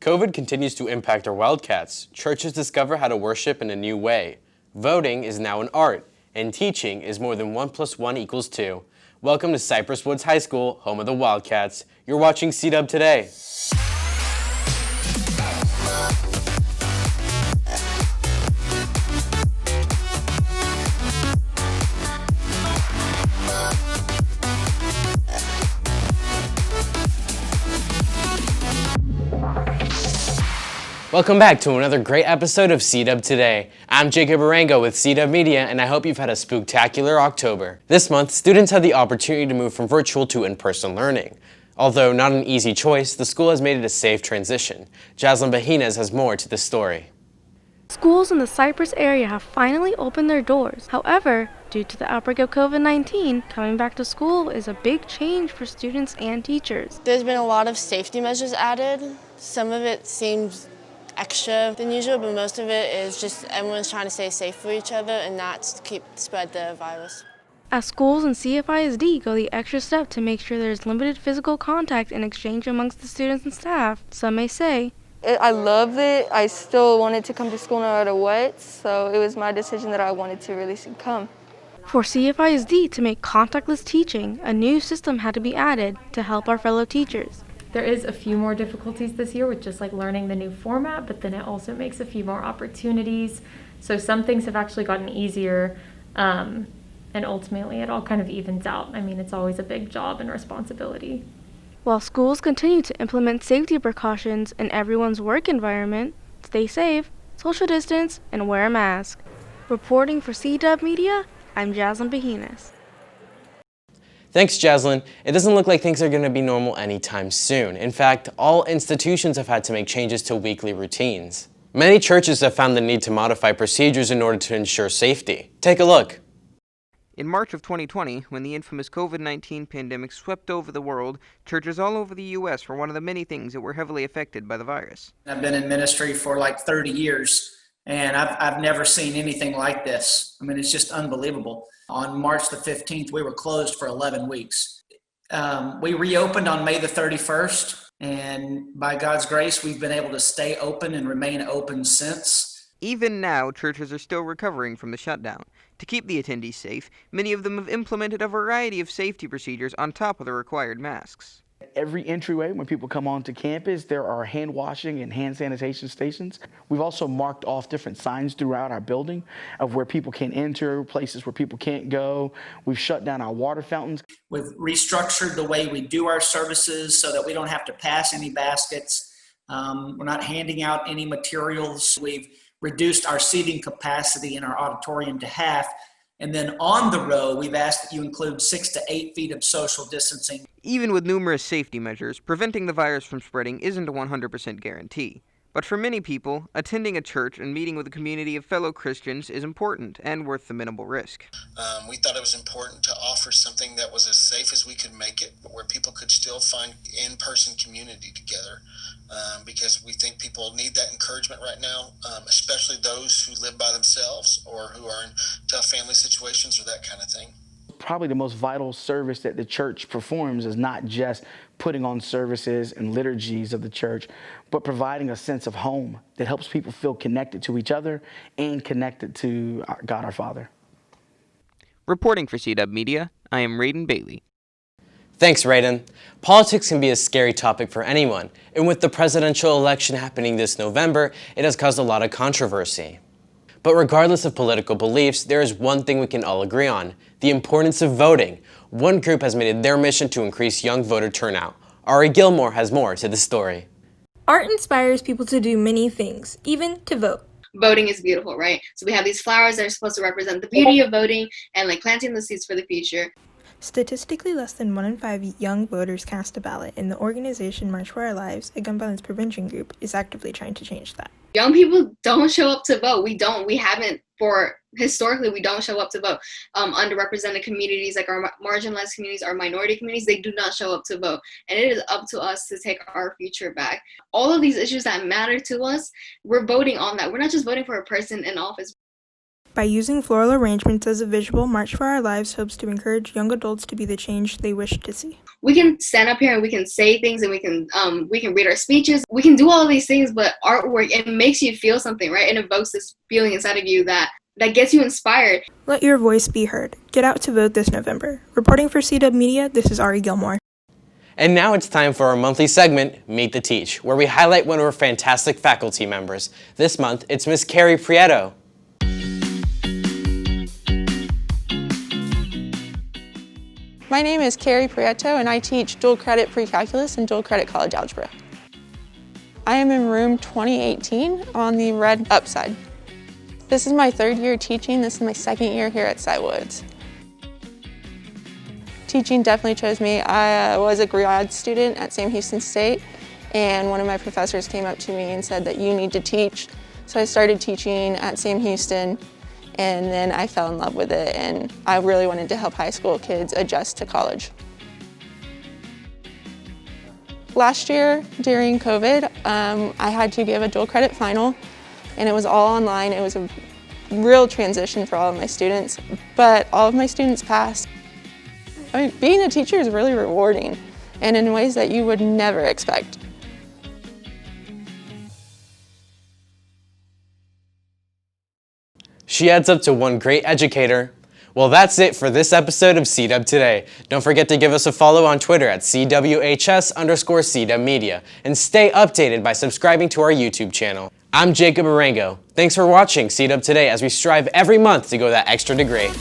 COVID continues to impact our Wildcats. Churches discover how to worship in a new way. Voting is now an art, and teaching is more than 1 + 1 = 2. Welcome to Cypress Woods High School, home of the Wildcats. You're watching CDub today. Welcome back to another great episode of CDub Today. I'm Jacob Arango with CDub Media, and I hope you've had a spooktacular October. This month, students had the opportunity to move from virtual to in-person learning. Although not an easy choice, the school has made it a safe transition. Jaslyn Bahinez has more to the story. Schools in the Cypress area have finally opened their doors. However, due to the outbreak of COVID-19, coming back to school is a big change for students and teachers. There's been a lot of safety measures added. Some of it seems extra than usual, but most of it is just everyone's trying to stay safe for each other and not spread the virus. As schools and CFISD go the extra step to make sure there's limited physical contact and exchange amongst the students and staff, some may say, I loved it. I still wanted to come to school no matter what, so it was my decision that I wanted to really come. For CFISD to make contactless teaching, a new system had to be added to help our fellow teachers. There is a few more difficulties this year with just like learning the new format, but then it also makes a few more opportunities. So some things have actually gotten easier, and ultimately it all kind of evens out. I mean, it's always a big job and responsibility. While schools continue to implement safety precautions in everyone's work environment, stay safe, social distance, and wear a mask. Reporting for CDub Media, I'm Jaslyn Bahinez. Thanks, Jaslyn. It doesn't look like things are going to be normal anytime soon. In fact, all institutions have had to make changes to weekly routines. Many churches have found the need to modify procedures in order to ensure safety. Take a look. In March of 2020, when the infamous COVID-19 pandemic swept over the world, churches all over the U.S. were one of the many things that were heavily affected by the virus. I've been in ministry for like 30 years, and I've never seen anything like this. I mean, it's just unbelievable. On March the 15th, we were closed for 11 weeks. We reopened on May the 31st, and by God's grace, we've been able to stay open and remain open since. Even now, churches are still recovering from the shutdown. To keep the attendees safe, many of them have implemented a variety of safety procedures on top of the required masks. Every entryway, when people come onto campus, there are hand washing and hand sanitation stations. We've also marked off different signs throughout our building of where people can enter, places where people can't go. We've shut down our water fountains. We've restructured the way we do our services so that we don't have to pass any baskets. We're not handing out any materials. We've reduced our seating capacity in our auditorium to half. And then on the row, we've asked that you include 6 to 8 feet of social distancing. Even with numerous safety measures, preventing the virus from spreading isn't a 100% guarantee. But for many people, attending a church and meeting with a community of fellow Christians is important and worth the minimal risk. We thought it was important to offer something that was as safe as we could make it, but where people could still find in-person community together, because we think people need that encouragement right now, especially those who live by themselves or who are in tough family situations or that kind of thing. Probably the most vital service that the church performs is not just putting on services and liturgies of the church, but providing a sense of home that helps people feel connected to each other and connected to God our Father. Reporting for CDub Media, I am Raiden Bailey. Thanks, Raiden. Politics can be a scary topic for anyone, and with the presidential election happening this November, it has caused a lot of controversy. But regardless of political beliefs, there is one thing we can all agree on: the importance of voting. One group has made it their mission to increase young voter turnout. Ari Gilmore has more to the story. Art inspires people to do many things, even to vote. Voting is beautiful, right? So we have these flowers that are supposed to represent the beauty of voting and like planting the seeds for the future. Statistically, less than 1 in 5 young voters cast a ballot, and the organization March for Our Lives, a gun violence prevention group, is actively trying to change that. Young people don't show up to vote. Historically, we don't show up to vote. Underrepresented communities, like our marginalized communities, our minority communities, they do not show up to vote. And it is up to us to take our future back. All of these issues that matter to us, we're voting on that. We're not just voting for a person in office. By using floral arrangements as a visual, March for Our Lives hopes to encourage young adults to be the change they wish to see. We can stand up here and we can say things and we can read our speeches. We can do all these things, but artwork, it makes you feel something, right? It evokes this feeling inside of you that gets you inspired. Let your voice be heard. Get out to vote this November. Reporting for CDub Media, this is Ari Gilmore. And now it's time for our monthly segment, Meet the Teach, where we highlight one of our fantastic faculty members. This month, it's Miss Carrie Prieto. My name is Carrie Prieto and I teach dual credit pre-calculus and dual credit college algebra. I am in room 2018 on the red upside. This is my third year teaching. This is my second year here at Woods. Teaching definitely chose me. I was a grad student at Sam Houston State and one of my professors came up to me and said that you need to teach. So I started teaching at Sam Houston. And then I fell in love with it and I really wanted to help high school kids adjust to college. Last year during COVID, I had to give a dual credit final and it was all online. It was a real transition for all of my students, but all of my students passed. I mean, being a teacher is really rewarding and in ways that you would never expect. She adds up to one great educator. Well, that's it for this episode of CDub Today. Don't forget to give us a follow on Twitter at CWHS_CDub Media and stay updated by subscribing to our YouTube channel. I'm Jacob Arango. Thanks for watching CDub Today as we strive every month to go that extra degree.